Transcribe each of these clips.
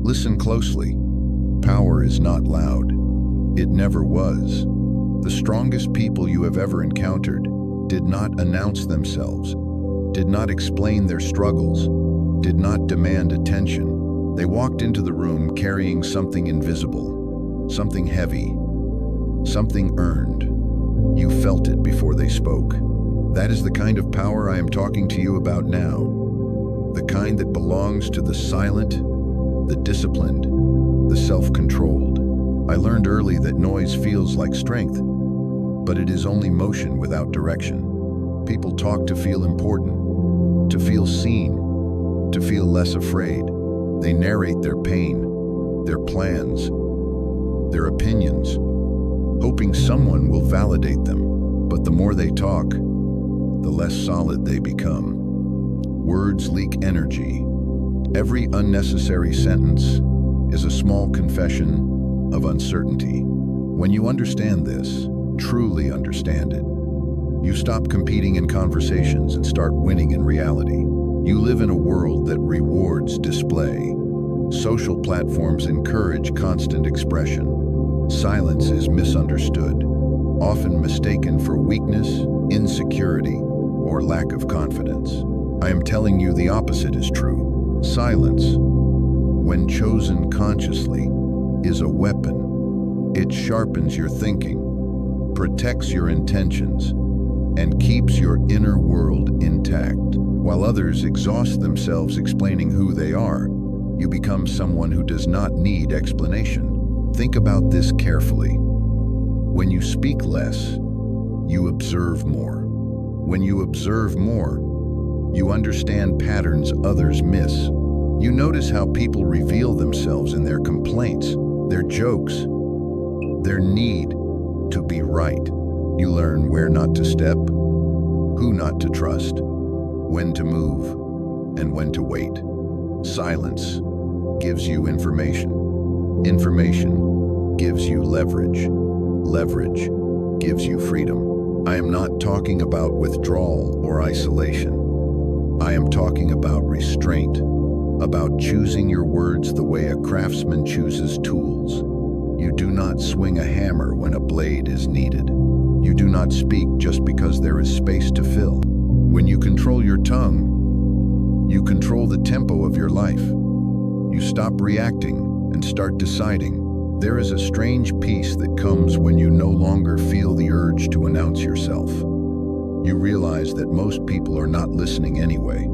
Listen closely. Power is not loud. It never was. The strongest people you have ever encountered did not announce themselves, did not explain their struggles, did not demand attention. They walked into the room carrying something invisible, something heavy, something earned. You felt it before they spoke. That is the kind of power I am talking to you about now. The kind that belongs to the silent, the disciplined, the self-controlled. I learned early that noise feels like strength, but it is only motion without direction. People talk to feel important, to feel seen, to feel less afraid. They narrate their pain, their plans, their opinions, hoping someone will validate them. But the more they talk, the less solid they become. Words leak energy. Every unnecessary sentence is a small confession of uncertainty. When you understand this, truly understand it, you stop competing in conversations and start winning in reality. You live in a world that rewards display. Social platforms encourage constant expression. Silence is misunderstood, often mistaken for weakness, insecurity, or lack of confidence. I am telling you the opposite is true. Silence, when chosen consciously, is a weapon. It sharpens your thinking, protects your intentions, and keeps your inner world intact. While others exhaust themselves explaining who they are, you become someone who does not need explanation. Think about this carefully. When you speak less, you observe more. When you observe more, you understand patterns others miss. You notice how people reveal themselves in their complaints, their jokes, their need to be right. You learn where not to step, who not to trust, when to move, and when to wait. Silence gives you information. Information gives you leverage. Leverage gives you freedom. I am not talking about withdrawal or isolation. I am talking about restraint, about choosing your words the way a craftsman chooses tools. You do not swing a hammer when a blade is needed. You do not speak just because there is space to fill. When you control your tongue, you control the tempo of your life. You stop reacting and start deciding. There is a strange peace that comes when you no longer feel the urge to announce yourself. You realize that most people are not listening anyway.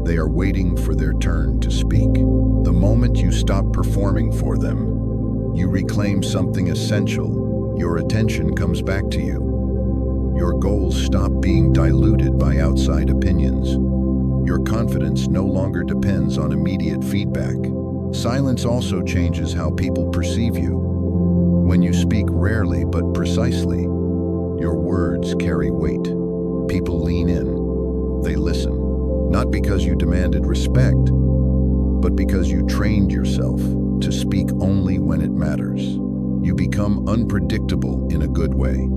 They are waiting for their turn to speak. The moment you stop performing for them, you reclaim something essential. Your attention comes back to you. Your goals stop being diluted by outside opinions. Your confidence no longer depends on immediate feedback. Silence also changes how people perceive you. When you speak rarely but precisely, your words carry weight. People lean in. They listen. Not because you demanded respect, but because you trained yourself to speak only when it matters. You become unpredictable in a good way.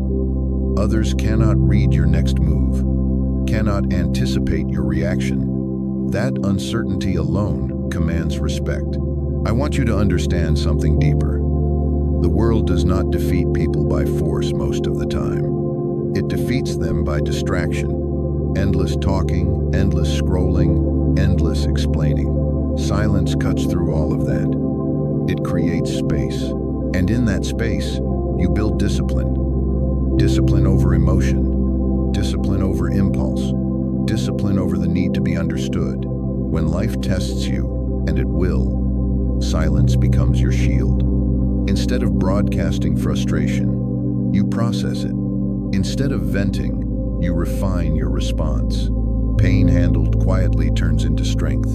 Others cannot read your next move, cannot anticipate your reaction. That uncertainty alone commands respect. I want you to understand something deeper. The world does not defeat people by force most of the time. It defeats them by distraction. Endless talking, endless scrolling, endless explaining. Silence cuts through all of that. It creates space. And in that space, you build discipline. Discipline over emotion. Discipline over impulse. Discipline over the need to be understood. When life tests you, and it will, silence becomes your shield. Instead of broadcasting frustration, you process it. Instead of venting, you refine your response. Pain handled quietly turns into strength.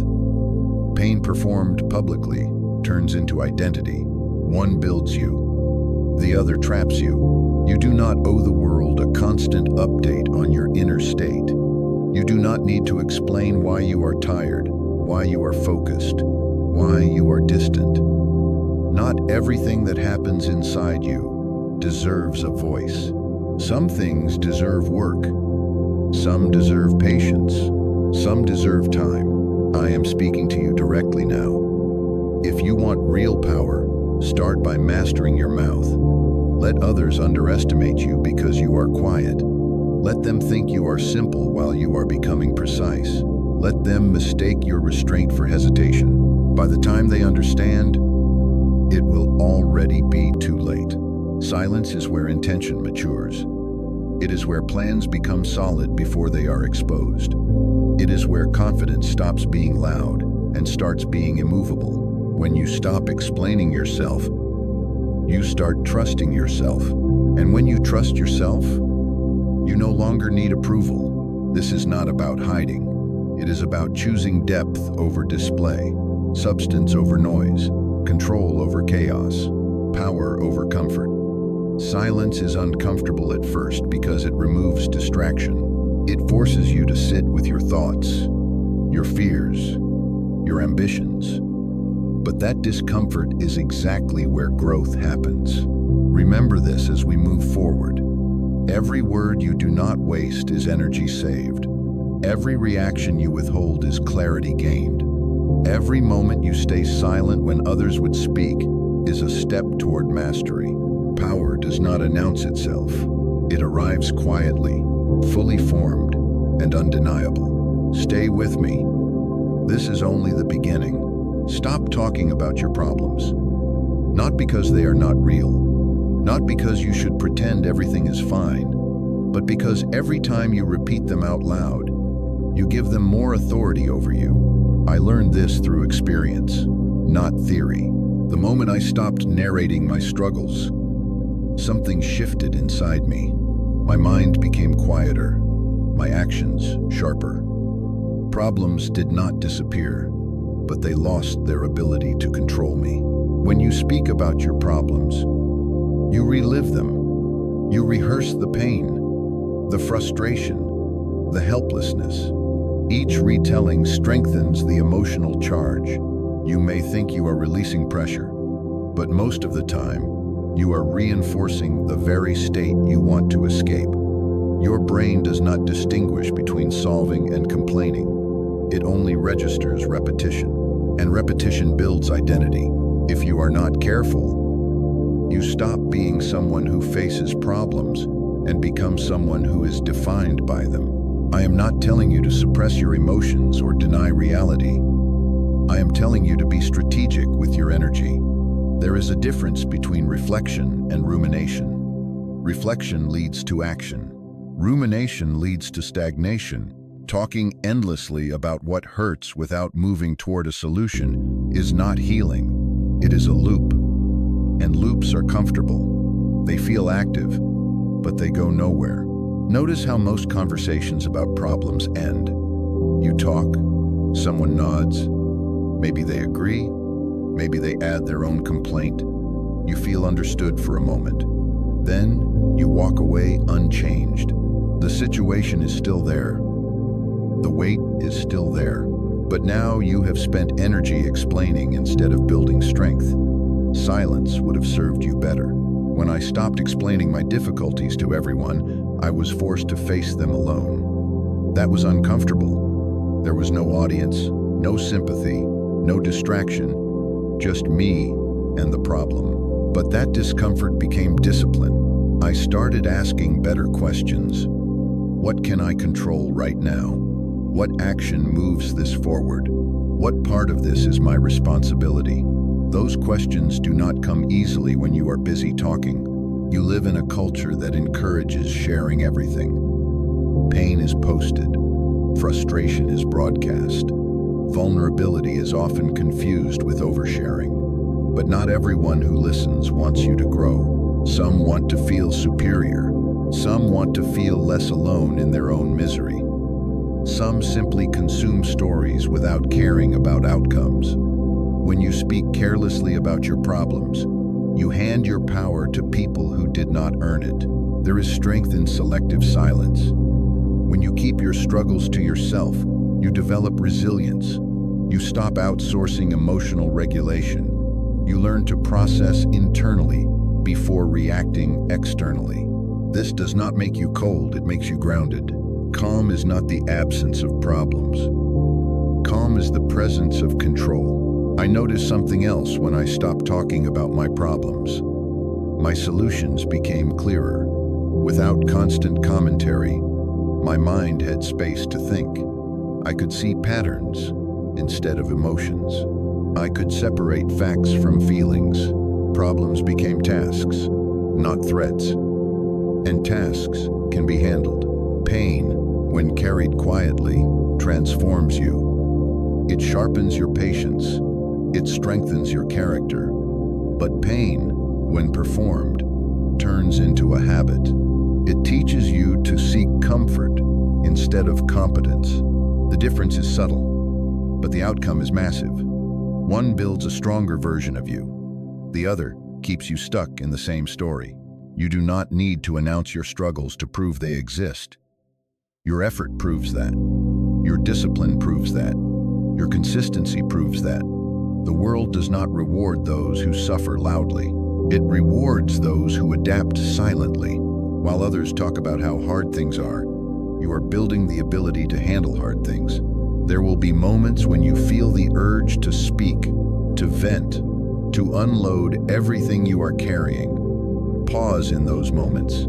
Pain performed publicly turns into identity. One builds you, the other traps you. You do not owe the world a constant update on your inner state. You do not need to explain why you are tired, why you are focused, why you are distant. Not everything that happens inside you deserves a voice. Some things deserve work. Some deserve patience. Some deserve time. I am speaking to you directly now. If you want real power, start by mastering your mouth. Let others underestimate you because you are quiet. Let them think you are simple while you are becoming precise. Let them mistake your restraint for hesitation. By the time they understand, it will already be too late. Silence is where intention matures. It is where plans become solid before they are exposed. It is where confidence stops being loud and starts being immovable. When you stop explaining yourself, you start trusting yourself. And when you trust yourself, you no longer need approval. This is not about hiding. It is about choosing depth over display, substance over noise, control over chaos, power over comfort. Silence is uncomfortable at first because it removes distraction. It forces you to sit with your thoughts, your fears, your ambitions. But that discomfort is exactly where growth happens. Remember this as we move forward. Every word you do not waste is energy saved. Every reaction you withhold is clarity gained. Every moment you stay silent when others would speak is a step toward mastery. Power does not announce itself. It arrives quietly, fully formed, and undeniable. Stay with me. This is only the beginning. Stop talking about your problems. Not because they are not real, not because you should pretend everything is fine, but because every time you repeat them out loud, you give them more authority over you. I learned this through experience, not theory. The moment I stopped narrating my struggles, something shifted inside me. My mind became quieter, my actions sharper. Problems did not disappear, but they lost their ability to control me. When you speak about your problems, you relive them. You rehearse the pain, the frustration, the helplessness. Each retelling strengthens the emotional charge. You may think you are releasing pressure, but most of the time, you are reinforcing the very state you want to escape. Your brain does not distinguish between solving and complaining. It only registers repetition, and repetition builds identity. If you are not careful, you stop being someone who faces problems and become someone who is defined by them. I am not telling you to suppress your emotions or deny reality. I am telling you to be strategic with your energy. There is a difference between reflection and rumination. Reflection leads to action. Rumination leads to stagnation. Talking endlessly about what hurts without moving toward a solution is not healing. It is a loop. And loops are comfortable. They feel active, but they go nowhere. Notice how most conversations about problems end. You talk, someone nods, maybe they agree, maybe they add their own complaint. You feel understood for a moment. Then you walk away unchanged. The situation is still there. The weight is still there. But now you have spent energy explaining instead of building strength. Silence would have served you better. When I stopped explaining my difficulties to everyone, I was forced to face them alone. That was uncomfortable. There was no audience, no sympathy, no distraction, just me and the problem. But that discomfort became discipline. I started asking better questions. What can I control right now? What action moves this forward? What part of this is my responsibility? Those questions do not come easily when you are busy talking. You live in a culture that encourages sharing everything. Pain is posted. Frustration is broadcast. Vulnerability is often confused with oversharing. But not everyone who listens wants you to grow. Some want to feel superior. Some want to feel less alone in their own misery. Some simply consume stories without caring about outcomes. When you speak carelessly about your problems, you hand your power to people who did not earn it. There is strength in selective silence. When you keep your struggles to yourself, you develop resilience. You stop outsourcing emotional regulation. You learn to process internally before reacting externally. This does not make you cold, it makes you grounded. Calm is not the absence of problems. Calm is the presence of control. I noticed something else when I stopped talking about my problems. My solutions became clearer. Without constant commentary, my mind had space to think. I could see patterns instead of emotions. I could separate facts from feelings. Problems became tasks, not threats. And tasks can be handled. Pain, when carried quietly, transforms you. It sharpens your patience. It strengthens your character. But pain, when performed, turns into a habit. It teaches you to seek comfort instead of competence. The difference is subtle, but the outcome is massive. One builds a stronger version of you. The other keeps you stuck in the same story. You do not need to announce your struggles to prove they exist. Your effort proves that. Your discipline proves that. Your consistency proves that. The world does not reward those who suffer loudly. It rewards those who adapt silently. While others talk about how hard things are, you are building the ability to handle hard things. There will be moments when you feel the urge to speak, to vent, to unload everything you are carrying. Pause in those moments.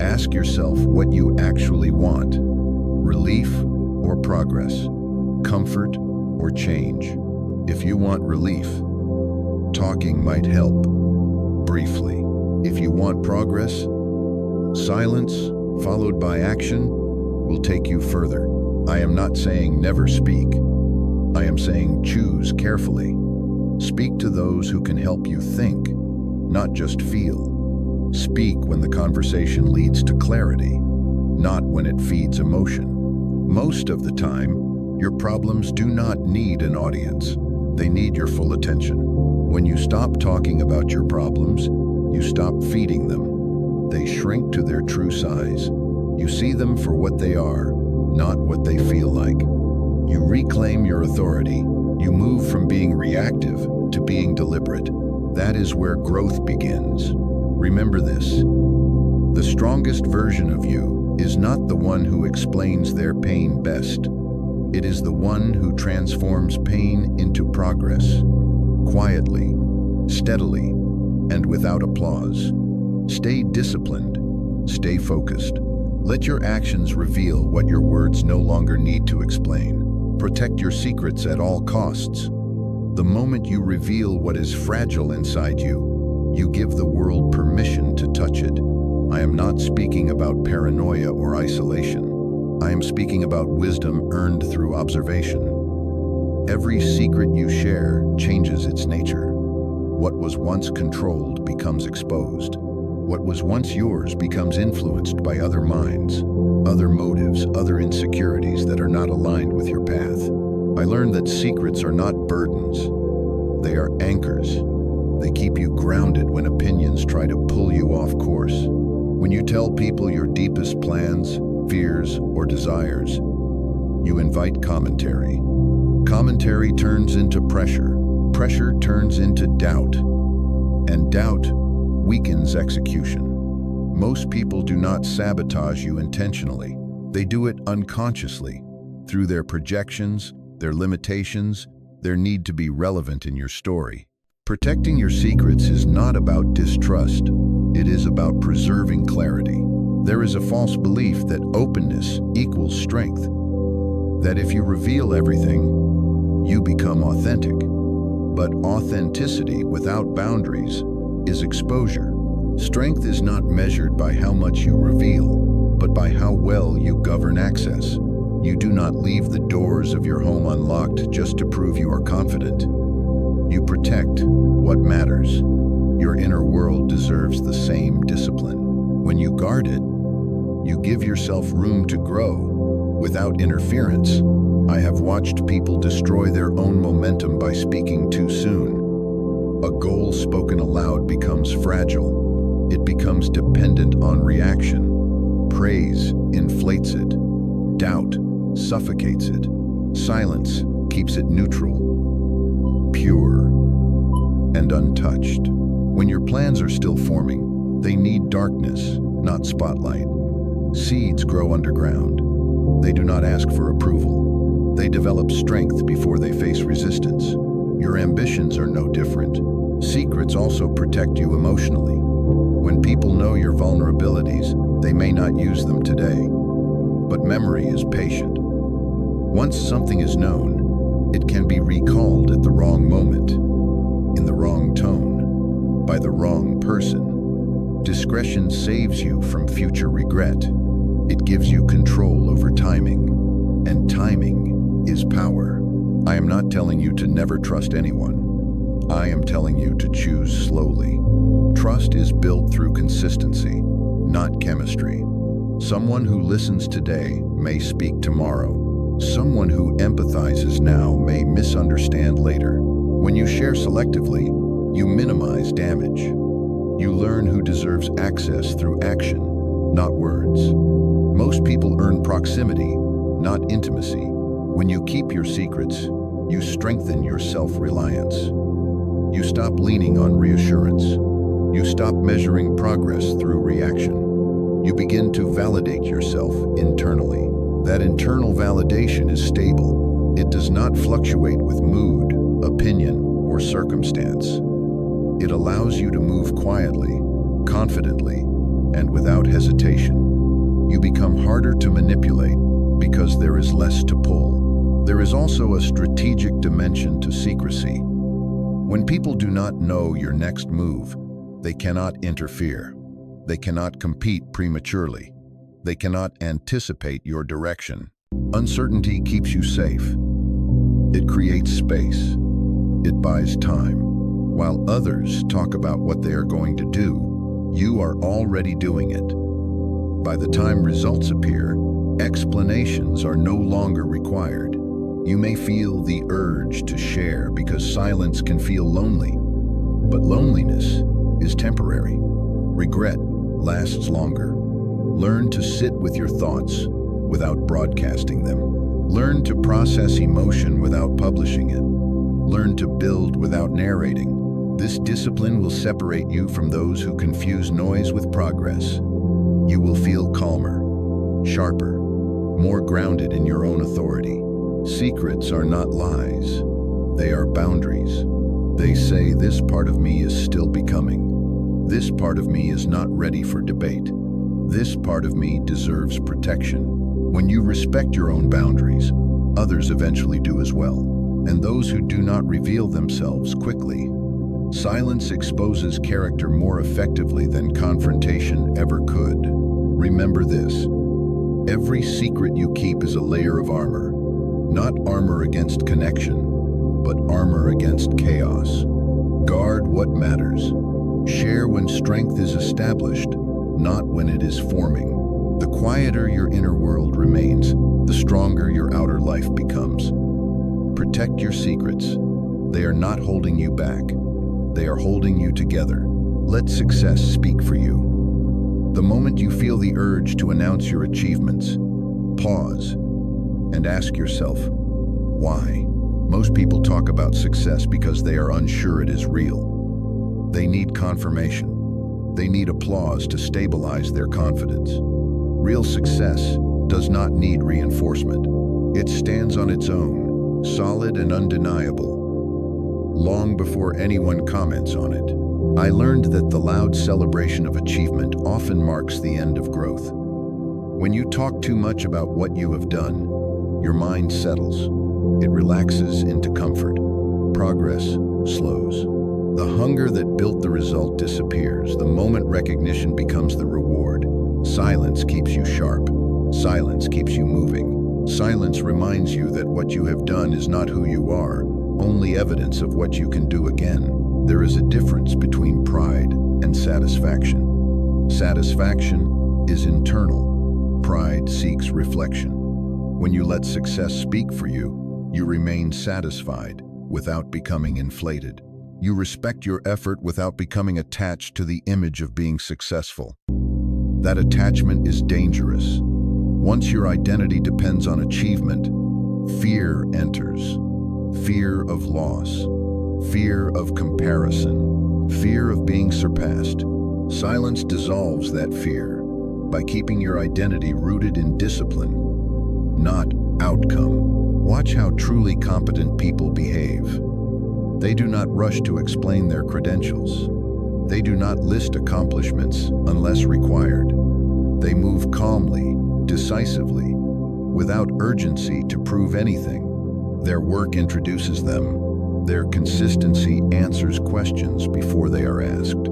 Ask yourself what you actually want: relief or progress, comfort or change. If you want relief, talking might help, briefly. If you want progress, silence, followed by action, will take you further. I am not saying never speak. I am saying choose carefully. Speak to those who can help you think, not just feel. Speak when the conversation leads to clarity, not when it feeds emotion. Most of the time, your problems do not need an audience. They need your full attention. When you stop talking about your problems, you stop feeding them. They shrink to their true size. You see them for what they are, not what they feel like. You reclaim your authority. You move from being reactive to being deliberate. That is where growth begins. Remember this: the strongest version of you is not the one who explains their pain best. It is the one who transforms pain into progress, quietly, steadily, and without applause. Stay disciplined. Stay focused. Let your actions reveal what your words no longer need to explain. Protect your secrets at all costs. The moment you reveal what is fragile inside you, you give the world permission to touch it. I am not speaking about paranoia or isolation. I am speaking about wisdom earned through observation. Every secret you share changes its nature. What was once controlled becomes exposed. What was once yours becomes influenced by other minds, other motives, other insecurities that are not aligned with your path. I learned that secrets are not burdens. They are anchors. They keep you grounded when opinions try to pull you off course. When you tell people your deepest plans, fears, or desires, you invite commentary. Commentary turns into pressure. Pressure turns into doubt. And doubt weakens execution. Most people do not sabotage you intentionally. They do it unconsciously, through their projections, their limitations, their need to be relevant in your story. Protecting your secrets is not about distrust. It is about preserving clarity. There is a false belief that openness equals strength, that if you reveal everything, you become authentic. But authenticity without boundaries is exposure. Strength is not measured by how much you reveal, but by how well you govern access. You do not leave the doors of your home unlocked just to prove you are confident. You protect what matters. Your inner world deserves the same discipline. When you guard it, you give yourself room to grow without interference. I have watched people destroy their own momentum by speaking too soon. A goal spoken aloud becomes fragile. It becomes dependent on reaction. Praise inflates it. Doubt suffocates it. Silence keeps it neutral, pure, and untouched. When your plans are still forming, they need darkness, not spotlight. Seeds grow underground. They do not ask for approval. They develop strength before they face resistance. Your ambitions are no different. Secrets also protect you emotionally. When people know your vulnerabilities, they may not use them today. But memory is patient. Once something is known, it can be recalled at the wrong moment, in the wrong tone, by the wrong person. Discretion saves you from future regret. It gives you control over timing, and timing is power. I am not telling you to never trust anyone. I am telling you to choose slowly. Trust is built through consistency, not chemistry. Someone who listens today may speak tomorrow. Someone who empathizes now may misunderstand later. When you share selectively, you minimize damage. You learn who deserves access through action, not words. Most people earn proximity, not intimacy. When you keep your secrets, you strengthen your self-reliance. You stop leaning on reassurance. You stop measuring progress through reaction. You begin to validate yourself internally. That internal validation is stable. It does not fluctuate with mood, opinion, or circumstance. It allows you to move quietly, confidently, and without hesitation. You become harder to manipulate because there is less to pull. There is also a strategic dimension to secrecy. When people do not know your next move, they cannot interfere. They cannot compete prematurely. They cannot anticipate your direction. Uncertainty keeps you safe. It creates space. It buys time. While others talk about what they are going to do, you are already doing it. By the time results appear, explanations are no longer required. You may feel the urge to share because silence can feel lonely. But loneliness is temporary. Regret lasts longer. Learn to sit with your thoughts without broadcasting them. Learn to process emotion without publishing it. Learn to build without narrating. This discipline will separate you from those who confuse noise with progress. You will feel calmer, sharper, more grounded in your own authority. Secrets are not lies. They are boundaries. They say, this part of me is still becoming. This part of me is not ready for debate. This part of me deserves protection. When you respect your own boundaries, others eventually do as well. And those who do not reveal themselves quickly. Silence exposes character more effectively than confrontation ever could. Remember this. Every secret you keep is a layer of armor. Not armor against connection, but armor against chaos. Guard what matters. Share when strength is established, not when it is forming. The quieter your inner world remains, the stronger your outer life becomes. Protect your secrets. They are not holding you back. They are holding you together. Let success speak for you. The moment you feel the urge to announce your achievements, pause and ask yourself, why? Most people talk about success because they are unsure it is real. They need confirmation. They need applause to stabilize their confidence. Real success does not need reinforcement. It stands on its own, solid and undeniable, long before anyone comments on it. I learned that the loud celebration of achievement often marks the end of growth. When you talk too much about what you have done, your mind settles. It relaxes into comfort. Progress slows. The hunger that built the result disappears. The moment recognition becomes the reward. Silence keeps you sharp. Silence keeps you moving. Silence reminds you that what you have done is not who you are, only evidence of what you can do again. There is a difference between pride and satisfaction. Satisfaction is internal. Pride seeks reflection. When you let success speak for you, you remain satisfied without becoming inflated. You respect your effort without becoming attached to the image of being successful. That attachment is dangerous. Once your identity depends on achievement, fear enters. Fear of loss, fear of comparison, fear of being surpassed. Silence dissolves that fear by keeping your identity rooted in discipline, not outcome. Watch how truly competent people behave. They do not rush to explain their credentials. They do not list accomplishments unless required. They move calmly, decisively, without urgency to prove anything. Their work introduces them. Their consistency answers questions before they are asked.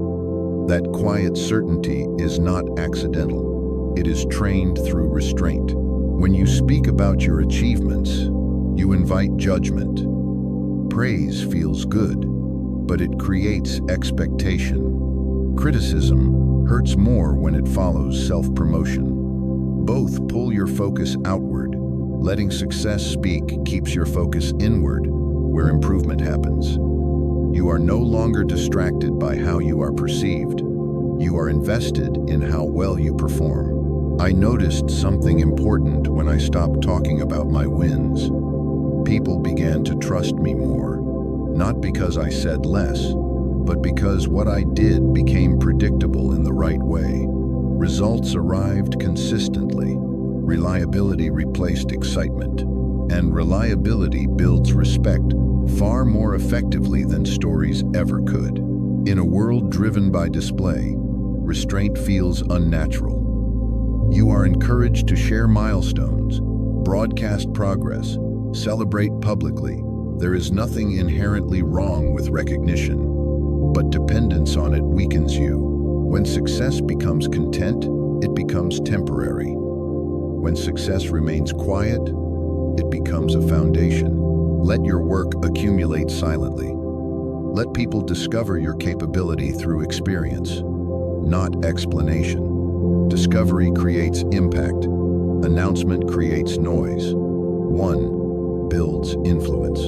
That quiet certainty is not accidental. It is trained through restraint. When you speak about your achievements, you invite judgment. Praise feels good, but it creates expectation. Criticism hurts more when it follows self-promotion. Both pull your focus outward. Letting success speak keeps your focus inward, where improvement happens. You are no longer distracted by how you are perceived. You are invested in how well you perform. I noticed something important when I stopped talking about my wins. People began to trust me more, not because I said less, but because what I did became predictable in the right way. Results arrived consistently. Reliability replaced excitement, and reliability builds respect far more effectively than stories ever could. In a world driven by display, restraint feels unnatural. You are encouraged to share milestones, broadcast progress, celebrate publicly. There is nothing inherently wrong with recognition, but dependence on it weakens you. When success becomes content, it becomes temporary. When success remains quiet, it becomes a foundation. Let your work accumulate silently. Let people discover your capability through experience, not explanation. Discovery creates impact. Announcement creates noise. One builds influence.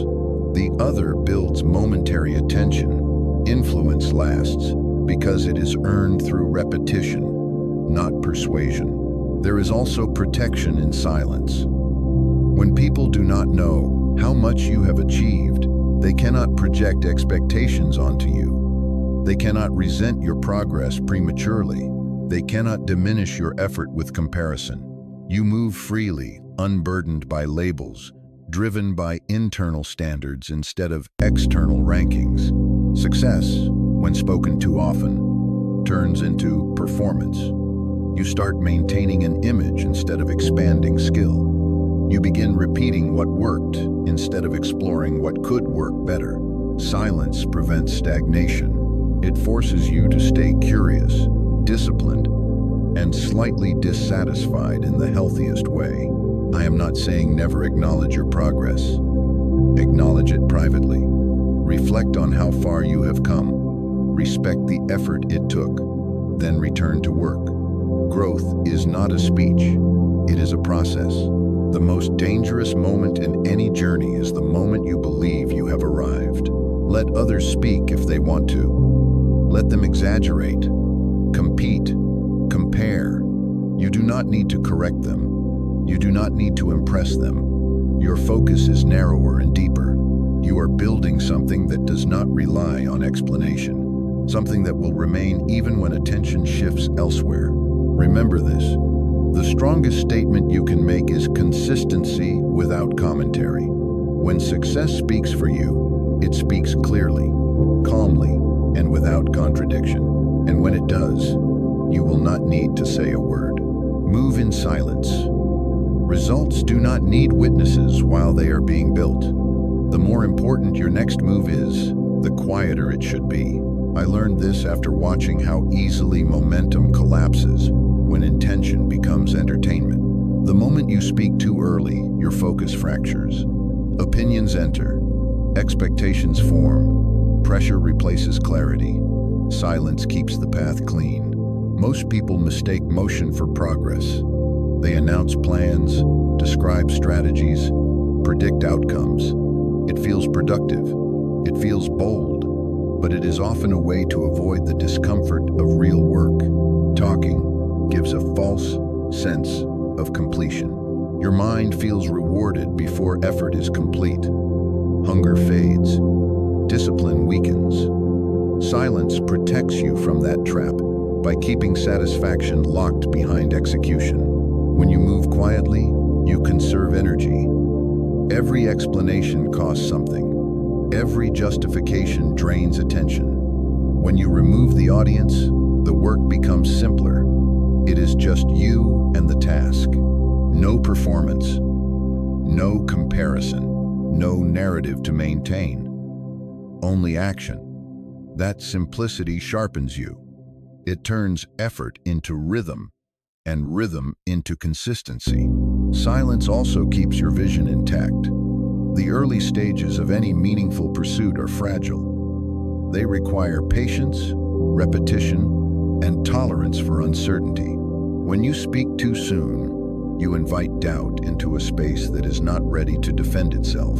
The other builds momentary attention. Influence lasts because it is earned through repetition, not persuasion. There is also protection in silence. When people do not know how much you have achieved, they cannot project expectations onto you. They cannot resent your progress prematurely. They cannot diminish your effort with comparison. You move freely, unburdened by labels, driven by internal standards instead of external rankings. Success, when spoken too often, turns into performance. You start maintaining an image instead of expanding skill. You begin repeating what worked instead of exploring what could work better. Silence prevents stagnation. It forces you to stay curious, disciplined, and slightly dissatisfied in the healthiest way. I am not saying never acknowledge your progress. Acknowledge it privately. Reflect on how far you have come. Respect the effort it took. Then return to work. Growth is not a speech. It is a process. The most dangerous moment in any journey is the moment you believe you have arrived. Let others speak if they want to. Let them exaggerate, compete, compare. You do not need to correct them. You do not need to impress them. Your focus is narrower and deeper. You are building something that does not rely on explanation, something that will remain even when attention shifts elsewhere. Remember this. The strongest statement you can make is consistency without commentary. When success speaks for you, it speaks clearly, calmly, and without contradiction. And when it does, you will not need to say a word. Move in silence. Results do not need witnesses while they are being built. The more important your next move is, the quieter it should be. I learned this after watching how easily momentum collapses when intention becomes entertainment. The moment you speak too early, your focus fractures. Opinions enter. Expectations form. Pressure replaces clarity. Silence keeps the path clean. Most people mistake motion for progress. They announce plans, describe strategies, predict outcomes. It feels productive. It feels bold, but it is often a way to avoid the discomfort of real work. Talking gives a false sense of completion. Your mind feels rewarded before effort is complete. Hunger fades. Discipline weakens. Silence protects you from that trap by keeping satisfaction locked behind execution. When you move quietly, you conserve energy. Every explanation costs something. Every justification drains attention. When you remove the audience, the work becomes simpler. It is just you and the task. No performance, no comparison, no narrative to maintain. Only action. That simplicity sharpens you. It turns effort into rhythm, and rhythm into consistency. Silence also keeps your vision intact. The early stages of any meaningful pursuit are fragile. They require patience, repetition, and tolerance for uncertainty. When you speak too soon, you invite doubt into a space that is not ready to defend itself.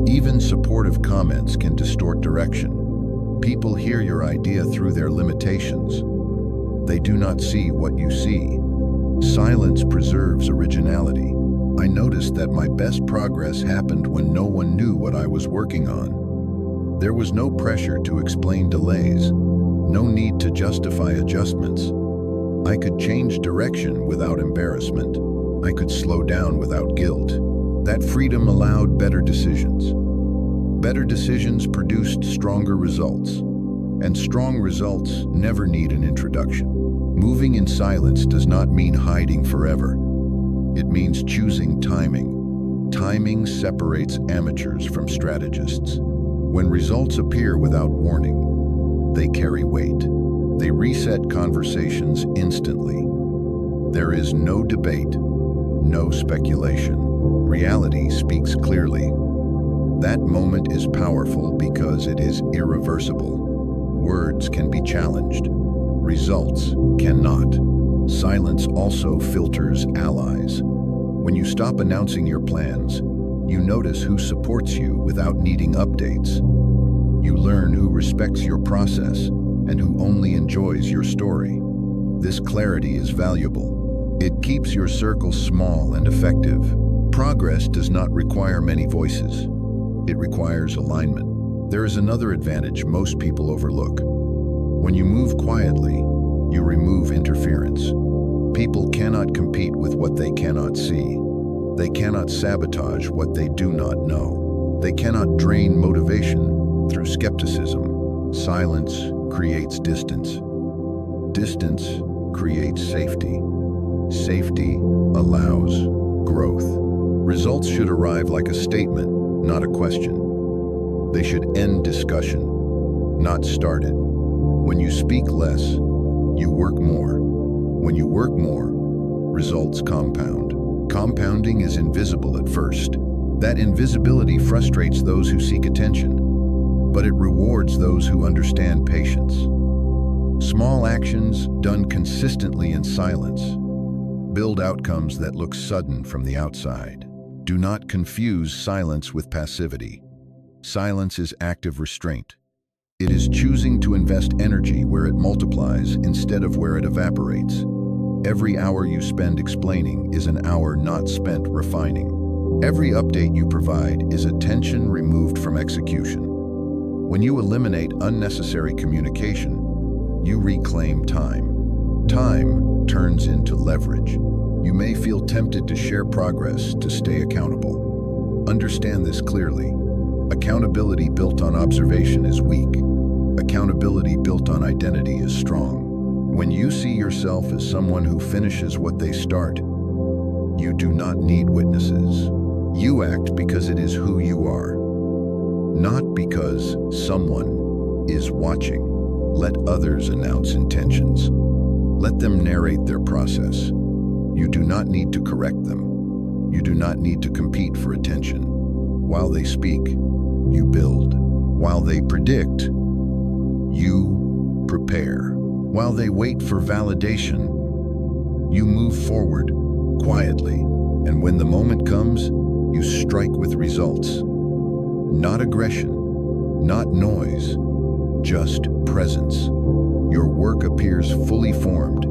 Even supportive comments can distort direction. People hear your idea through their limitations. They do not see what you see. Silence preserves originality. I noticed that my best progress happened when no one knew what I was working on. There was no pressure to explain delays, no need to justify adjustments. I could change direction without embarrassment. I could slow down without guilt. That freedom allowed better decisions. Better decisions produced stronger results, and strong results never need an introduction. Moving in silence does not mean hiding forever. It means choosing timing. Timing separates amateurs from strategists. When results appear without warning, they carry weight. They reset conversations instantly. There is no debate, no speculation. Reality speaks clearly. That moment is powerful because it is irreversible. Words can be challenged. Results cannot. Silence also filters allies. When you stop announcing your plans, you notice who supports you without needing updates. You learn who respects your process and who only enjoys your story. This clarity is valuable. It keeps your circle small and effective. Progress does not require many voices. It requires alignment. There is another advantage most people overlook. When you move quietly, you remove interference. People cannot compete with what they cannot see. They cannot sabotage what they do not know. They cannot drain motivation through skepticism. Silence creates distance. Distance creates safety. Safety allows growth. Results should arrive like a statement, not a question. They should end discussion, not start it. When you speak less, you work more. When you work more, results compound. Compounding is invisible at first. That invisibility frustrates those who seek attention, but it rewards those who understand patience. Small actions done consistently in silence build outcomes that look sudden from the outside. Do not confuse silence with passivity. Silence is active restraint. It is choosing to invest energy where it multiplies instead of where it evaporates. Every hour you spend explaining is an hour not spent refining. Every update you provide is attention removed from execution. When you eliminate unnecessary communication, you reclaim time. Time turns into leverage. You may feel tempted to share progress to stay accountable. Understand this clearly. Accountability built on observation is weak. Accountability built on identity is strong. When you see yourself as someone who finishes what they start, you do not need witnesses. You act because it is who you are, not because someone is watching. Let others announce intentions. Let them narrate their process. You do not need to correct them. You do not need to compete for attention. While they speak, you build. While they predict, you prepare. While they wait for validation, you move forward quietly. And when the moment comes, you strike with results. Not aggression, not noise, just presence. Your work appears fully formed.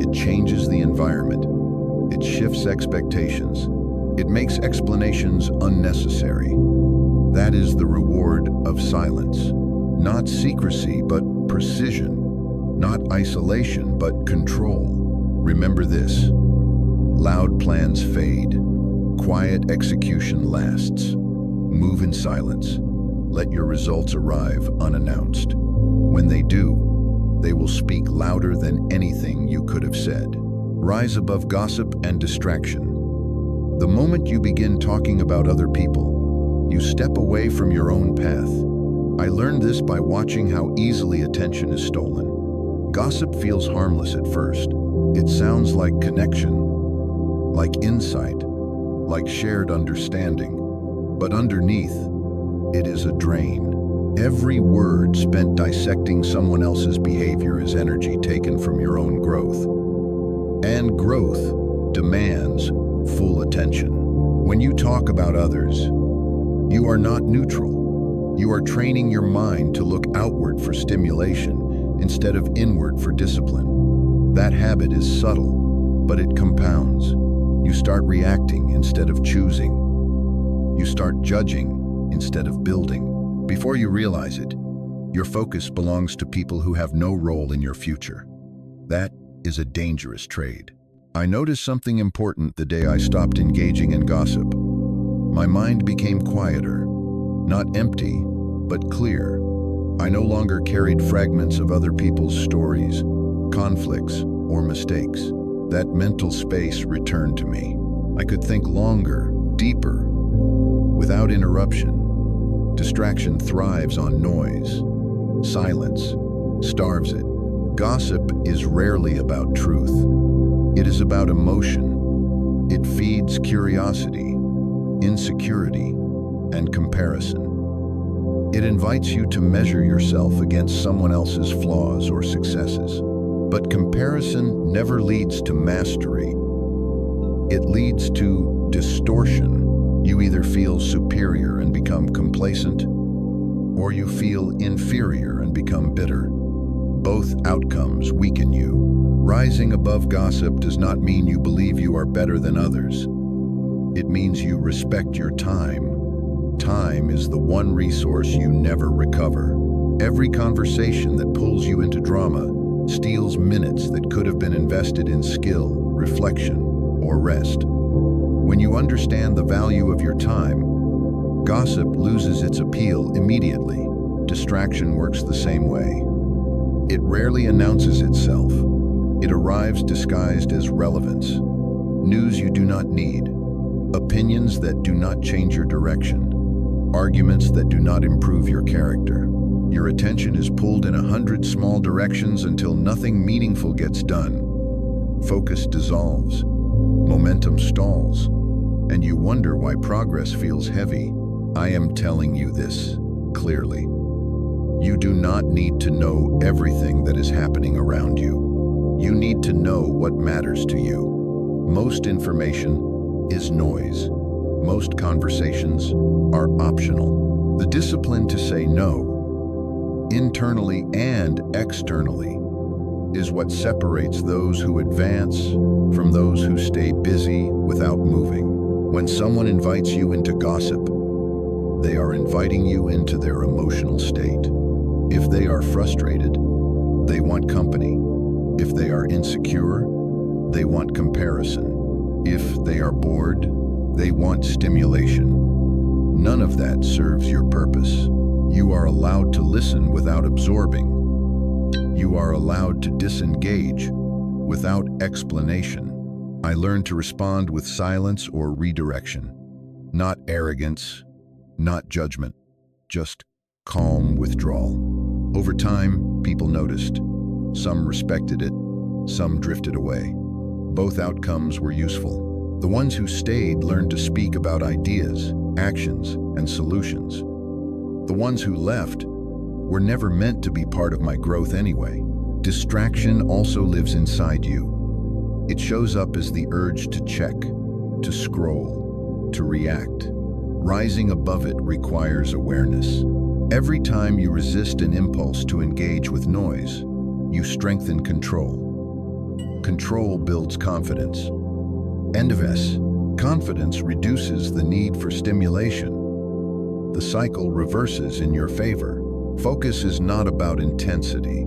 It changes the environment. It shifts expectations. It makes explanations unnecessary. That is the reward of silence. Not secrecy, but precision. Not isolation, but control. Remember this: loud plans fade. Quiet execution lasts. Move in silence. Let your results arrive unannounced. When they do, they will speak louder than anything you could have said. Rise above gossip and distraction. The moment you begin talking about other people, you step away from your own path. I learned this by watching how easily attention is stolen. Gossip feels harmless at first. It sounds like connection, like insight, like shared understanding. But underneath, it is a drain. Every word spent dissecting someone else's behavior is energy taken from your own growth. And growth demands full attention. When you talk about others, you are not neutral. You are training your mind to look outward for stimulation instead of inward for discipline. That habit is subtle, but it compounds. You start reacting instead of choosing. You start judging instead of building. Before you realize it, your focus belongs to people who have no role in your future. That is a dangerous trade. I noticed something important the day I stopped engaging in gossip. My mind became quieter, not empty, but clear. I no longer carried fragments of other people's stories, conflicts, or mistakes. That mental space returned to me. I could think longer, deeper, without interruption. Distraction thrives on noise. Silence starves it. Gossip is rarely about truth. It is about emotion. It feeds curiosity, insecurity, and comparison. It invites you to measure yourself against someone else's flaws or successes. But comparison never leads to mastery. It leads to distortion. You either feel superior and become complacent, or you feel inferior and become bitter. Both outcomes weaken you. Rising above gossip does not mean you believe you are better than others. It means you respect your time. Time is the one resource you never recover. Every conversation that pulls you into drama steals minutes that could have been invested in skill, reflection, or rest. When you understand the value of your time, gossip loses its appeal immediately. Distraction works the same way. It rarely announces itself. It arrives disguised as relevance. News you do not need. Opinions that do not change your direction. Arguments that do not improve your character. Your attention is pulled in 100 small directions until nothing meaningful gets done. Focus dissolves. Momentum stalls. And you wonder why progress feels heavy. I am telling you this clearly. You do not need to know everything that is happening around you. You need to know what matters to you. Most information is noise. Most conversations are optional. The discipline to say no, internally and externally, is what separates those who advance from those who stay busy without moving. When someone invites you into gossip, they are inviting you into their emotional state. If they are frustrated, they want company. If they are insecure, they want comparison. If they are bored, they want stimulation. None of that serves your purpose. You are allowed to listen without absorbing. You are allowed to disengage without explanation. I learned to respond with silence or redirection. Not arrogance, not judgment, just calm withdrawal. Over time, people noticed. Some respected it, some drifted away. Both outcomes were useful. The ones who stayed learned to speak about ideas, actions, and solutions. The ones who left were never meant to be part of my growth anyway. Distraction also lives inside you. It shows up as the urge to check, to scroll, to react. Rising above it requires awareness. Every time you resist an impulse to engage with noise, you strengthen control. Control builds confidence. End of S. Confidence reduces the need for stimulation. The cycle reverses in your favor. Focus is not about intensity.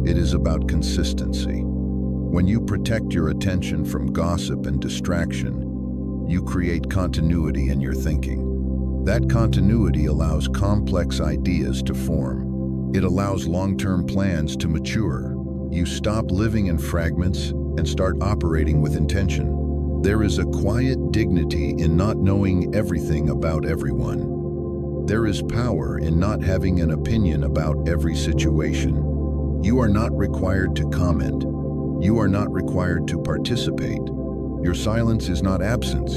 It is about consistency. When you protect your attention from gossip and distraction, you create continuity in your thinking. That continuity allows complex ideas to form. It allows long-term plans to mature. You stop living in fragments and start operating with intention. There is a quiet dignity in not knowing everything about everyone. There is power in not having an opinion about every situation. You are not required to comment. You are not required to participate. Your silence is not absence.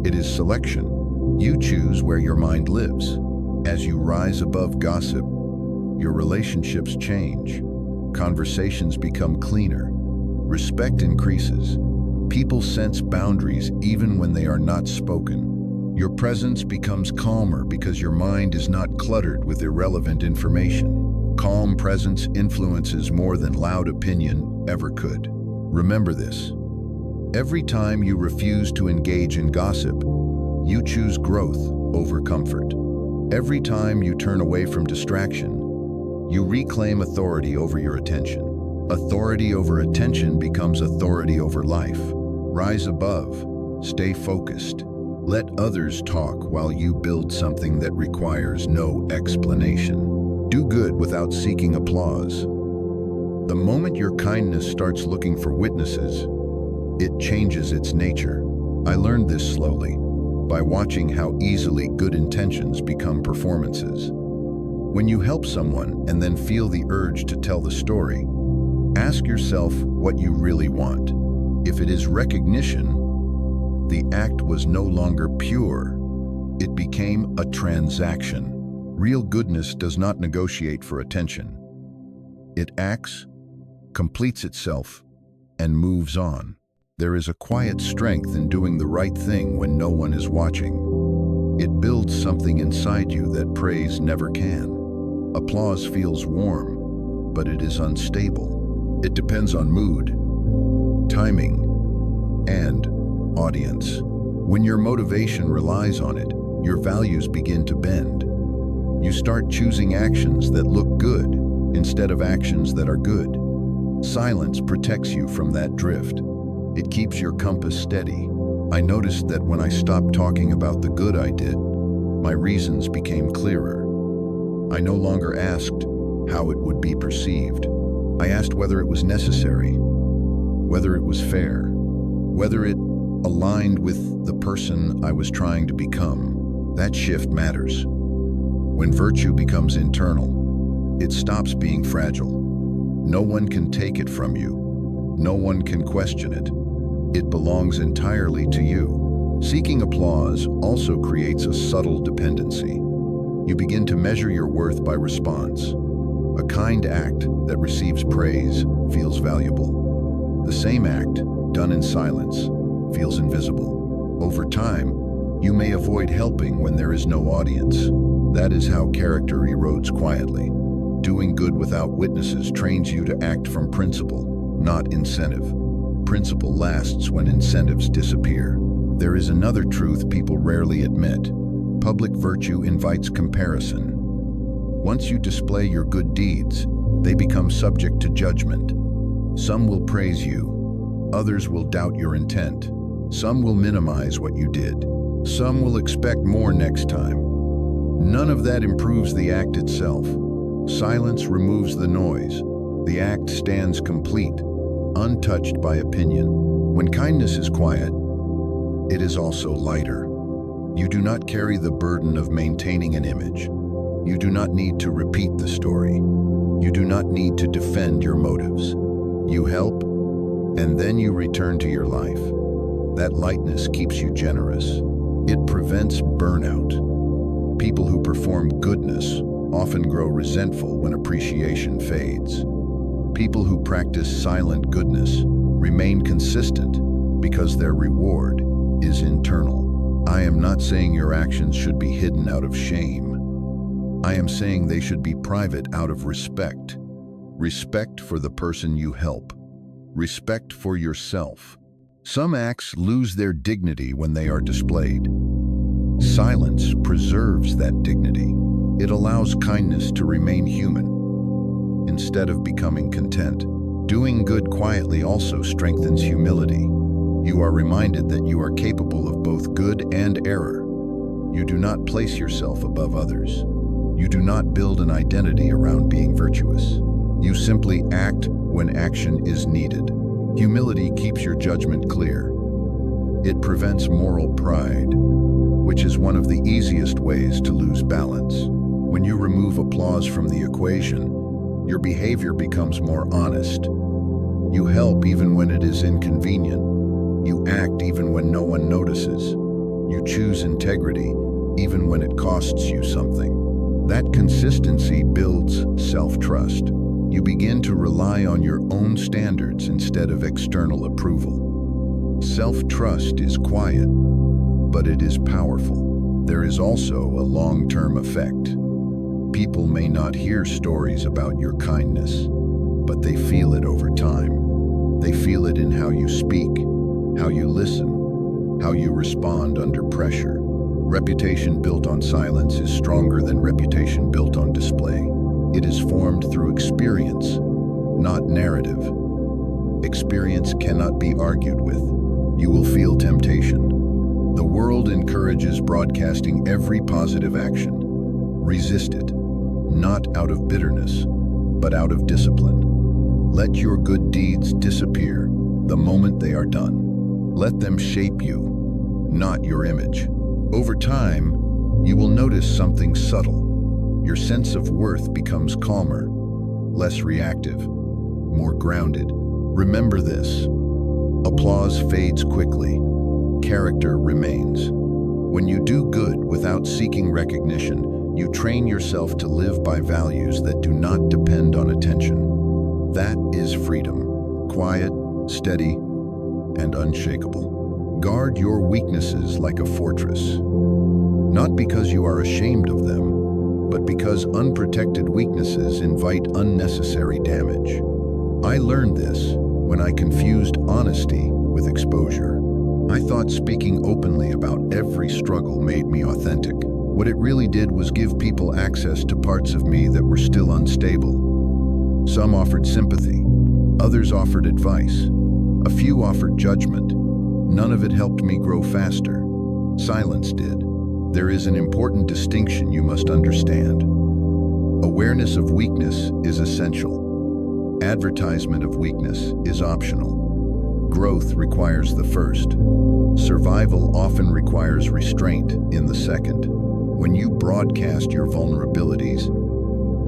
It is selection. You choose where your mind lives. As you rise above gossip, your relationships change. Conversations become cleaner. Respect increases. People sense boundaries even when they are not spoken. Your presence becomes calmer because your mind is not cluttered with irrelevant information. Calm presence influences more than loud opinion ever could. Remember this. Every time you refuse to engage in gossip, you choose growth over comfort. Every time you turn away from distraction, you reclaim authority over your attention. Authority over attention becomes authority over life. Rise above. Stay focused. Let others talk while you build something that requires no explanation. Do good without seeking applause. The moment your kindness starts looking for witnesses, it changes its nature. I learned this slowly, by watching how easily good intentions become performances. When you help someone and then feel the urge to tell the story, ask yourself what you really want. If it is recognition, the act was no longer pure. It became a transaction. Real goodness does not negotiate for attention. It acts, completes itself, and moves on. There is a quiet strength in doing the right thing when no one is watching. It builds something inside you that praise never can. Applause feels warm, but it is unstable. It depends on mood, timing, and audience. When your motivation relies on it, your values begin to bend. You start choosing actions that look good instead of actions that are good. Silence protects you from that drift. It keeps your compass steady. I noticed that when I stopped talking about the good I did, my reasons became clearer. I no longer asked how it would be perceived. I asked whether it was necessary, whether it was fair, whether it aligned with the person I was trying to become. That shift matters. When virtue becomes internal, it stops being fragile. No one can take it from you. No one can question it. It belongs entirely to you. Seeking applause also creates a subtle dependency. You begin to measure your worth by response. A kind act that receives praise feels valuable. The same act, done in silence, feels invisible. Over time, you may avoid helping when there is no audience. That is how character erodes quietly. Doing good without witnesses trains you to act from principle, not incentive. Principle lasts when incentives disappear. There is another truth people rarely admit. Public virtue invites comparison. Once you display your good deeds, they become subject to judgment. Some will praise you. Others will doubt your intent. Some will minimize what you did. Some will expect more next time. None of that improves the act itself. Silence removes the noise. The act stands complete, untouched by opinion. When kindness is quiet, it is also lighter. You do not carry the burden of maintaining an image. You do not need to repeat the story. You do not need to defend your motives. You help, and then you return to your life. That lightness keeps you generous. It prevents burnout. People who perform goodness often grow resentful when appreciation fades. People who practice silent goodness remain consistent because their reward is internal. I am not saying your actions should be hidden out of shame. I am saying they should be private out of respect. Respect for the person you help. Respect for yourself. Some acts lose their dignity when they are displayed. Silence preserves that dignity. It allows kindness to remain human instead of becoming content. Doing good quietly also strengthens humility. You are reminded that you are capable of both good and error. You do not place yourself above others. You do not build an identity around being virtuous. You simply act when action is needed. Humility keeps your judgment clear. It prevents moral pride, which is one of the easiest ways to lose balance. When you remove applause from the equation, your behavior becomes more honest. You help even when it is inconvenient. You act even when no one notices. You choose integrity even when it costs you something. That consistency builds self-trust. You begin to rely on your own standards instead of external approval. Self-trust is quiet, but it is powerful. There is also a long-term effect. People may not hear stories about your kindness, but they feel it over time. They feel it in how you speak, how you listen, how you respond under pressure. Reputation built on silence is stronger than reputation built on display. It is formed through experience, not narrative. Experience cannot be argued with. You will feel temptation. The world encourages broadcasting every positive action. Resist it, not out of bitterness, but out of discipline. Let your good deeds disappear the moment they are done. Let them shape you, not your image. Over time, you will notice something subtle. Your sense of worth becomes calmer, less reactive, more grounded. Remember this: applause fades quickly, character remains. When you do good without seeking recognition, you train yourself to live by values that do not depend on attention. That is freedom, quiet, steady, and unshakable. Guard your weaknesses like a fortress, not because you are ashamed of them, but because unprotected weaknesses invite unnecessary damage. I learned this when I confused honesty with exposure. I thought speaking openly about every struggle made me authentic. What it really did was give people access to parts of me that were still unstable. Some offered sympathy, others offered advice, a few offered judgment. None of it helped me grow faster. Silence did. There is an important distinction you must understand. Awareness of weakness is essential. Advertisement of weakness is optional. Growth requires the first. Survival often requires restraint in the second. When you broadcast your vulnerabilities,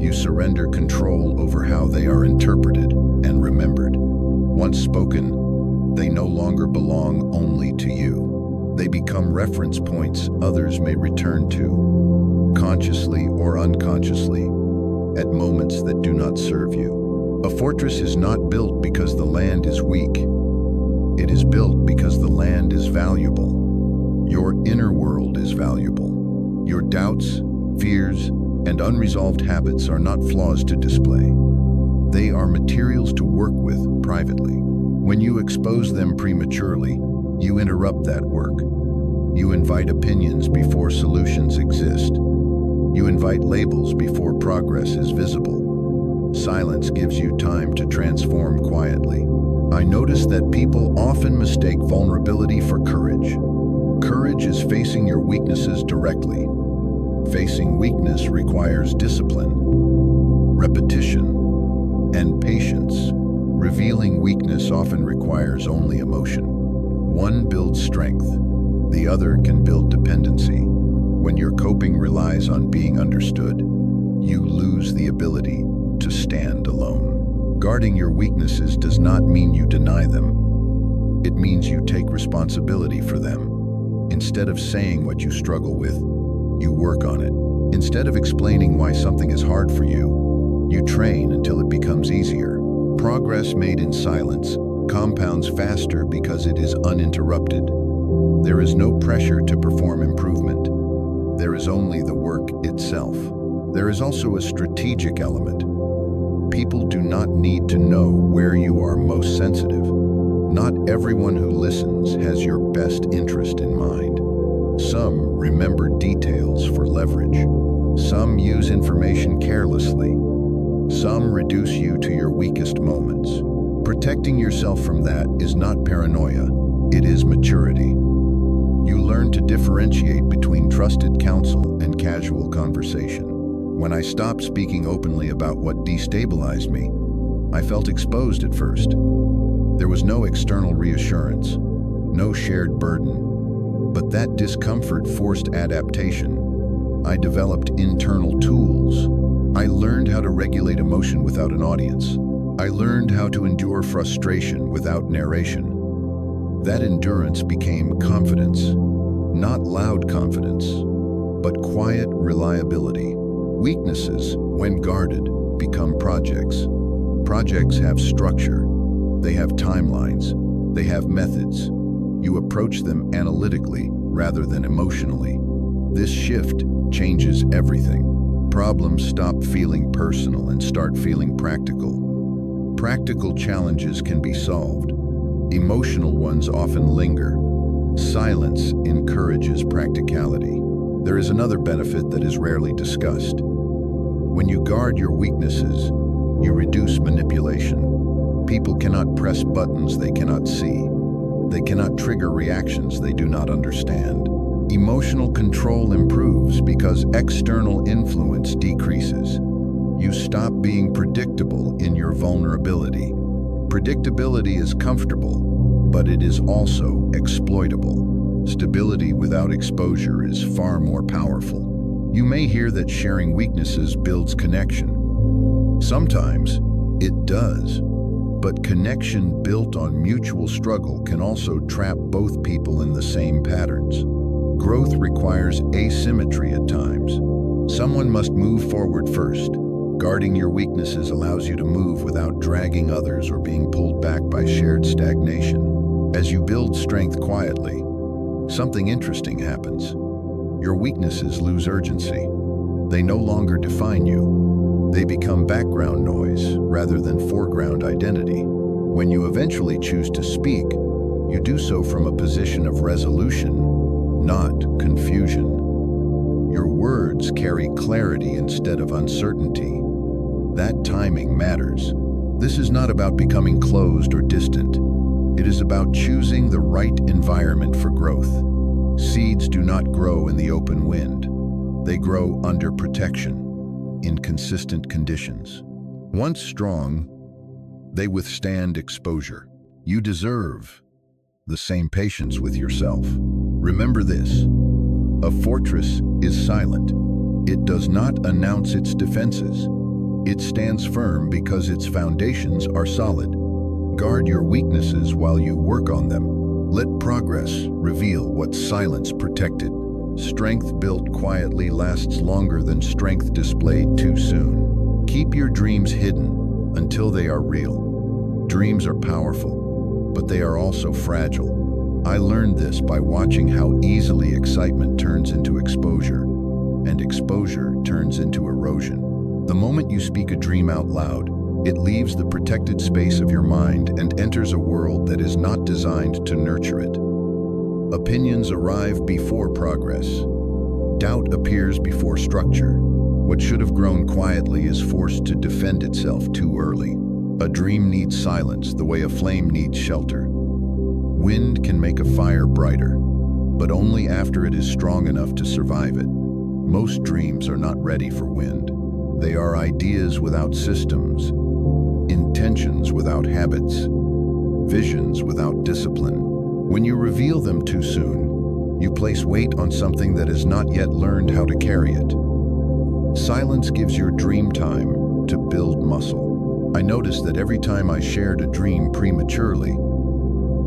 you surrender control over how they are interpreted and remembered. Once spoken, they no longer belong only to you. They become reference points others may return to, consciously or unconsciously, at moments that do not serve you. A fortress is not built because the land is weak. It is built because the land is valuable. Your inner world is valuable. Your doubts, fears, and unresolved habits are not flaws to display. They are materials to work with privately. When you expose them prematurely, you interrupt that work. You invite opinions before solutions exist. You invite labels before progress is visible. Silence gives you time to transform quietly. I notice that people often mistake vulnerability for courage. Courage is facing your weaknesses directly. Facing weakness requires discipline, repetition, and patience. Revealing weakness often requires only emotion. One builds strength, the other can build dependency. When your coping relies on being understood, you lose the ability to stand alone. Guarding your weaknesses does not mean you deny them. It means you take responsibility for them. Instead of saying what you struggle with, you work on it. Instead of explaining why something is hard for you, you train until it becomes easier. Progress made in silence compounds faster because it is uninterrupted. There is no pressure to perform improvement. There is only the work itself. There is also a strategic element. People do not need to know where you are most sensitive. Not everyone who listens has your best interest in mind. Some remember details for leverage. Some use information carelessly. Some reduce you to your weakest moments. Protecting yourself from that is not paranoia, it is maturity. You learn to differentiate between trusted counsel and casual conversation. When I stopped speaking openly about what destabilized me, I felt exposed at first. There was no external reassurance, no shared burden, but that discomfort forced adaptation. I developed internal tools. I learned how to regulate emotion without an audience. I learned how to endure frustration without narration. That endurance became confidence, not loud confidence, but quiet reliability. Weaknesses, when guarded, become projects. Projects have structure. They have timelines. They have methods. You approach them analytically rather than emotionally. This shift changes everything. Problems stop feeling personal and start feeling practical. Practical challenges can be solved. Emotional ones often linger. Silence encourages practicality. There is another benefit that is rarely discussed. When you guard your weaknesses, you reduce manipulation. People cannot press buttons they cannot see. They cannot trigger reactions they do not understand. Emotional control improves because external influence decreases. You stop being predictable in your vulnerability. Predictability is comfortable, but it is also exploitable. Stability without exposure is far more powerful. You may hear that sharing weaknesses builds connection. Sometimes it does, but connection built on mutual struggle can also trap both people in the same patterns. Growth requires asymmetry at times. Someone must move forward first. Guarding your weaknesses allows you to move without dragging others or being pulled back by shared stagnation. As you build strength quietly, something interesting happens. Your weaknesses lose urgency. They no longer define you. They become background noise rather than foreground identity. When you eventually choose to speak, you do so from a position of resolution, not confusion. Your words carry clarity instead of uncertainty. That timing matters. This is not about becoming closed or distant. It is about choosing the right environment for growth. Seeds do not grow in the open wind. They grow under protection, in consistent conditions. Once strong, they withstand exposure. You deserve the same patience with yourself. Remember this: a fortress is silent. It does not announce its defenses. It stands firm because its foundations are solid. Guard your weaknesses while you work on them. Let progress reveal what silence protected. Strength built quietly lasts longer than strength displayed too soon. Keep your dreams hidden until they are real. Dreams are powerful, but they are also fragile. I learned this by watching how easily excitement turns into exposure, and exposure turns into erosion. The moment you speak a dream out loud, it leaves the protected space of your mind and enters a world that is not designed to nurture it. Opinions arrive before progress. Doubt appears before structure. What should have grown quietly is forced to defend itself too early. A dream needs silence the way a flame needs shelter. Wind can make a fire brighter, but only after it is strong enough to survive it. Most dreams are not ready for wind. They are ideas without systems, intentions without habits, visions without discipline. When you reveal them too soon, you place weight on something that has not yet learned how to carry it. Silence gives your dream time to build muscle. I noticed that every time I shared a dream prematurely,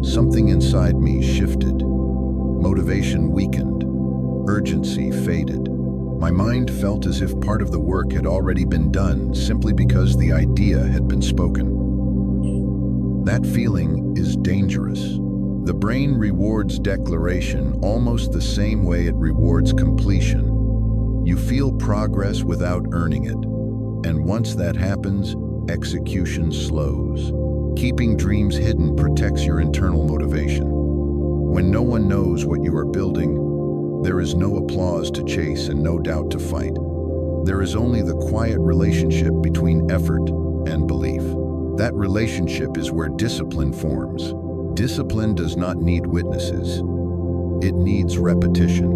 something inside me shifted. Motivation weakened. Urgency faded. My mind felt as if part of the work had already been done simply because the idea had been spoken. That feeling is dangerous. The brain rewards declaration almost the same way it rewards completion. You feel progress without earning it, and once that happens, execution slows. Keeping dreams hidden protects your internal motivation. When no one knows what you are building, there is no applause to chase and no doubt to fight. There is only the quiet relationship between effort and belief. That relationship is where discipline forms. Discipline does not need witnesses. It needs repetition.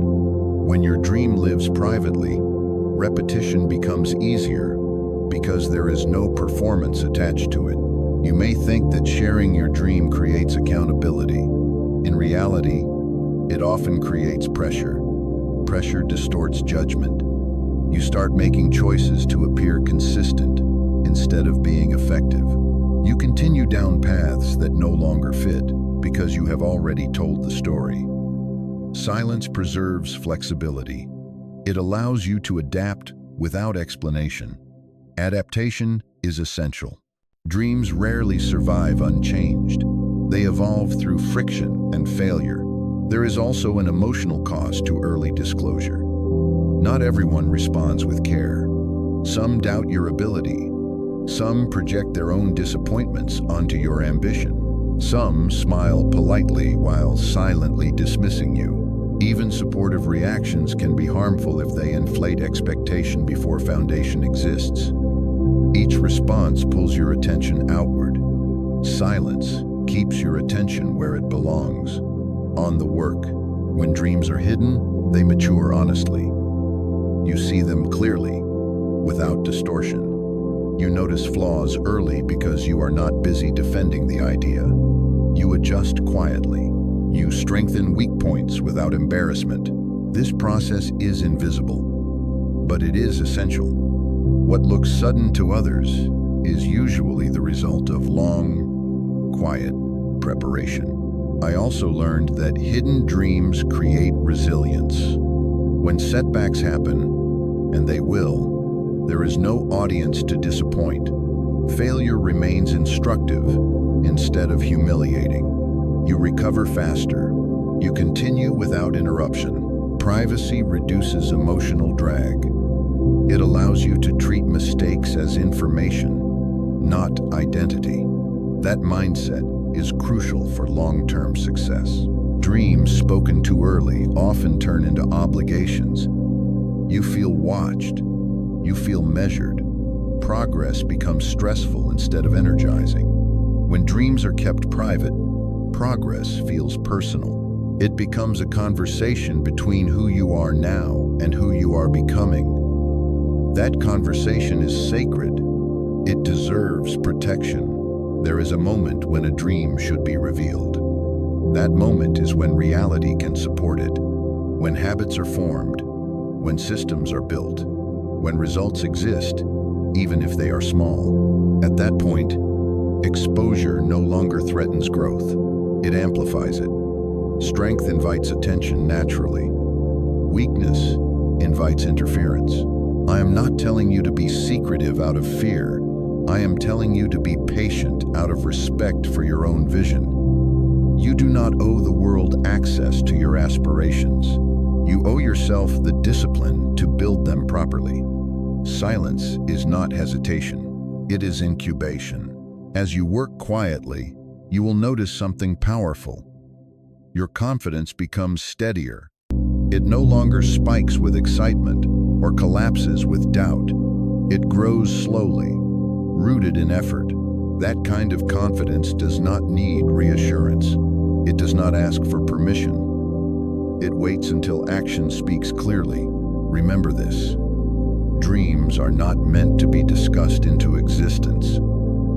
When your dream lives privately, repetition becomes easier because there is no performance attached to it. You may think that sharing your dream creates accountability. In reality, it often creates pressure. Pressure distorts judgment. You start making choices to appear consistent instead of being effective. You continue down paths that no longer fit because you have already told the story. Silence preserves flexibility. It allows you to adapt without explanation. Adaptation is essential. Dreams rarely survive unchanged. They evolve through friction and failure. There is also an emotional cost to early disclosure. Not everyone responds with care. Some doubt your ability. Some project their own disappointments onto your ambition. Some smile politely while silently dismissing you. Even supportive reactions can be harmful if they inflate expectation before foundation exists. Each response pulls your attention outward. Silence keeps your attention where it belongs, on the work. When dreams are hidden, they mature honestly. You see them clearly, without distortion. You notice flaws early because you are not busy defending the idea. You adjust quietly. You strengthen weak points without embarrassment. This process is invisible, but it is essential. What looks sudden to others is usually the result of long, quiet preparation. I also learned that hidden dreams create resilience. When setbacks happen, and they will, there is no audience to disappoint. Failure remains instructive instead of humiliating. You recover faster. You continue without interruption. Privacy reduces emotional drag. It allows you to treat mistakes as information, not identity. That mindset is crucial for long-term success. Dreams spoken too early often turn into obligations. You feel watched. You feel measured. Progress becomes stressful instead of energizing. When dreams are kept private, progress feels personal. It becomes a conversation between who you are now and who you are becoming. That conversation is sacred. It deserves protection. There is a moment when a dream should be revealed. That moment is when reality can support it, when habits are formed, when systems are built, when results exist, even if they are small. At that point, exposure no longer threatens growth. It amplifies it. Strength invites attention naturally. Weakness invites interference. I am not telling you to be secretive out of fear. I am telling you to be patient out of respect for your own vision. You do not owe the world access to your aspirations. You owe yourself the discipline to build them properly. Silence is not hesitation. It is incubation. As you work quietly, you will notice something powerful. Your confidence becomes steadier. It no longer spikes with excitement or collapses with doubt. It grows slowly, rooted in effort. That kind of confidence does not need reassurance. It does not ask for permission. It waits until action speaks clearly. Remember this. Dreams are not meant to be discussed into existence.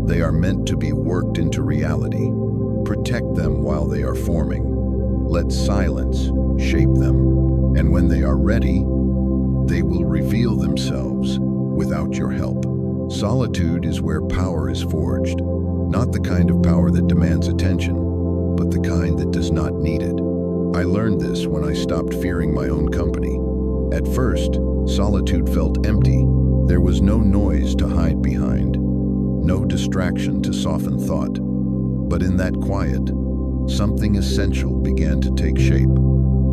They are meant to be worked into reality. Protect them while they are forming. Let silence shape them. And when they are ready, they will reveal themselves without your help. Solitude is where power is forged. Not the kind of power that demands attention, but the kind that does not need it. I learned this when I stopped fearing my own company. At first, solitude felt empty. There was no noise to hide behind, no distraction to soften thought. But in that quiet, something essential began to take shape.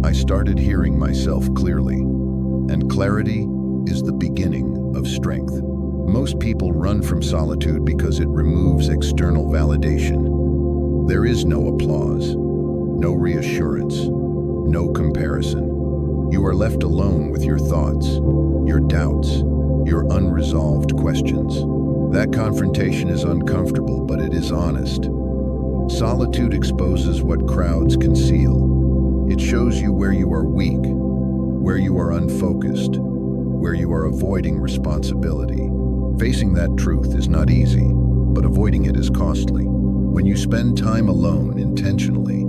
I started hearing myself clearly, and clarity is the beginning of strength. Most people run from solitude because it removes external validation. There is no applause, no reassurance, no comparison. You are left alone with your thoughts, your doubts, your unresolved questions. That confrontation is uncomfortable, but it is honest. Solitude exposes what crowds conceal. It shows you where you are weak, where you are unfocused, where you are avoiding responsibility. Facing that truth is not easy, but avoiding it is costly. When you spend time alone intentionally,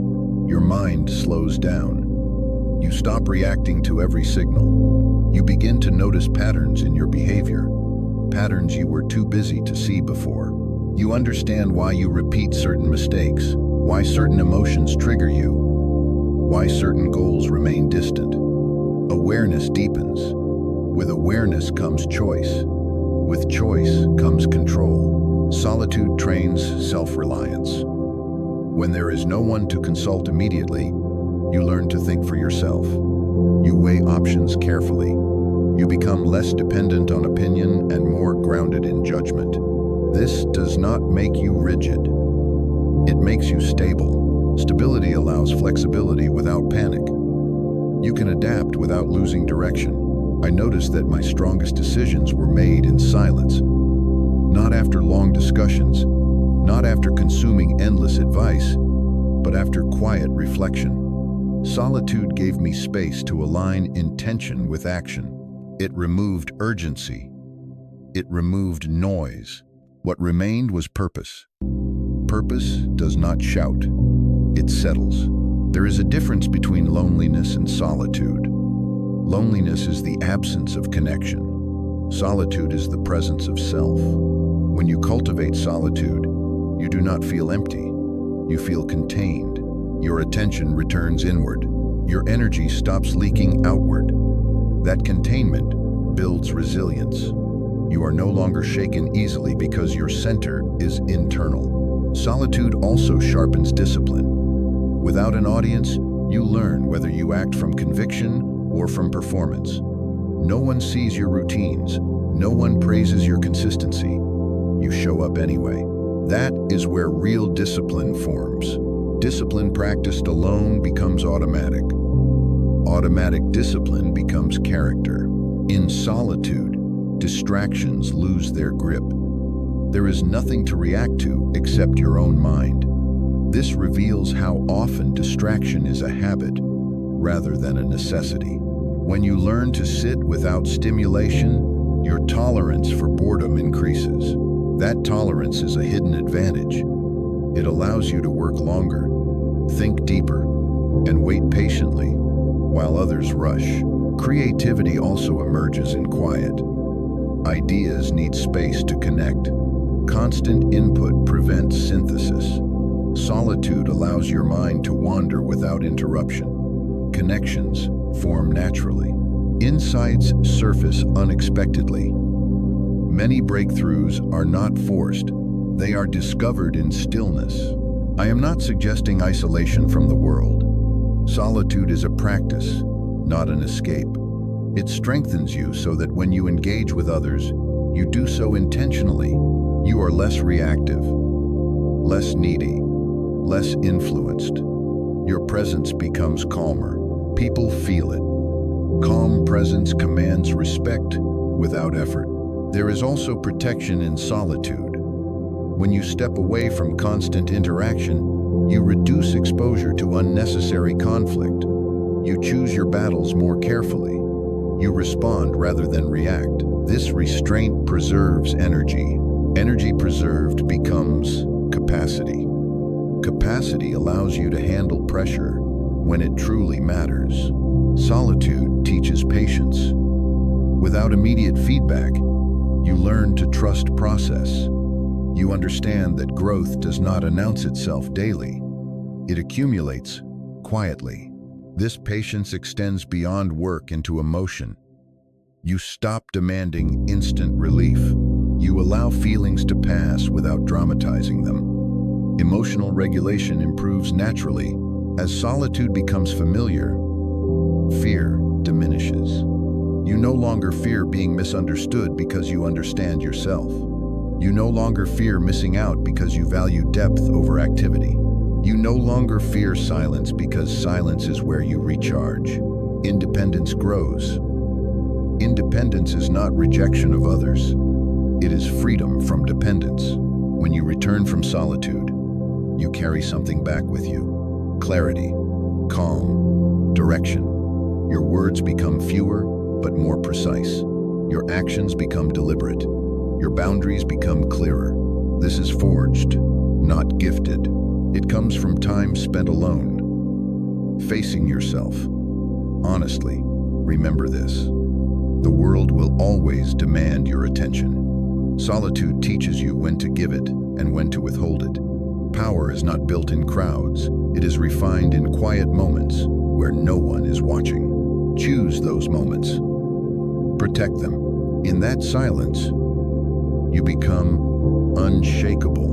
your mind slows down. You stop reacting to every signal. You begin to notice patterns in your behavior, patterns you were too busy to see before. You understand why you repeat certain mistakes, why certain emotions trigger you, why certain goals remain distant. Awareness deepens. With awareness comes choice. With choice comes control. Solitude trains self-reliance. When there is no one to consult immediately, you learn to think for yourself. You weigh options carefully. You become less dependent on opinion and more grounded in judgment. This does not make you rigid. It makes you stable. Stability allows flexibility without panic. You can adapt without losing direction. I noticed that my strongest decisions were made in silence. Not after long discussions, not after consuming endless advice, but after quiet reflection. Solitude gave me space to align intention with action. It removed urgency. It removed noise. What remained was purpose. Purpose does not shout. It settles. There is a difference between loneliness and solitude. Loneliness is the absence of connection. Solitude is the presence of self. When you cultivate solitude, you do not feel empty. You feel contained. Your attention returns inward. Your energy stops leaking outward. That containment builds resilience. You are no longer shaken easily because your center is internal. Solitude also sharpens discipline. Without an audience, you learn whether you act from conviction or from performance. No one sees your routines. No one praises your consistency. You show up anyway. That is where real discipline forms. Discipline practiced alone becomes automatic. Automatic discipline becomes character. In solitude, distractions lose their grip. There is nothing to react to except your own mind. This reveals how often distraction is a habit rather than a necessity. When you learn to sit without stimulation, your tolerance for boredom increases. That tolerance is a hidden advantage. It allows you to work longer, think deeper, and wait patiently while others rush. Creativity also emerges in quiet. Ideas need space to connect. Constant input prevents synthesis. Solitude allows your mind to wander without interruption. Connections form naturally. Insights surface unexpectedly. Many breakthroughs are not forced. They are discovered in stillness. I am not suggesting isolation from the world. Solitude is a practice, not an escape. It strengthens you so that when you engage with others, you do so intentionally. You are less reactive, less needy, less influenced. Your presence becomes calmer. People feel it. Calm presence commands respect without effort. There is also protection in solitude. When you step away from constant interaction, you reduce exposure to unnecessary conflict. You choose your battles more carefully. You respond rather than react. This restraint preserves energy. Energy preserved becomes capacity. Capacity allows you to handle pressure when it truly matters. Solitude teaches patience. Without immediate feedback, you learn to trust process. You understand that growth does not announce itself daily. It accumulates quietly. This patience extends beyond work into emotion. You stop demanding instant relief. You allow feelings to pass without dramatizing them. Emotional regulation improves naturally. As solitude becomes familiar, fear diminishes. You no longer fear being misunderstood because you understand yourself. You no longer fear missing out because you value depth over activity. You no longer fear silence because silence is where you recharge. Independence grows. Independence is not rejection of others. It is freedom from dependence. When you return from solitude, you carry something back with you. Clarity. calm, direction. Your words become fewer but more precise. Your actions become deliberate. Your boundaries become clearer. This is forged, not gifted. It comes from time spent alone, facing yourself. Honestly, remember this. The world will always demand your attention. Solitude teaches you when to give it and when to withhold it. Power is not built in crowds. It is refined in quiet moments where no one is watching. Choose those moments. Protect them. In that silence, you become unshakable.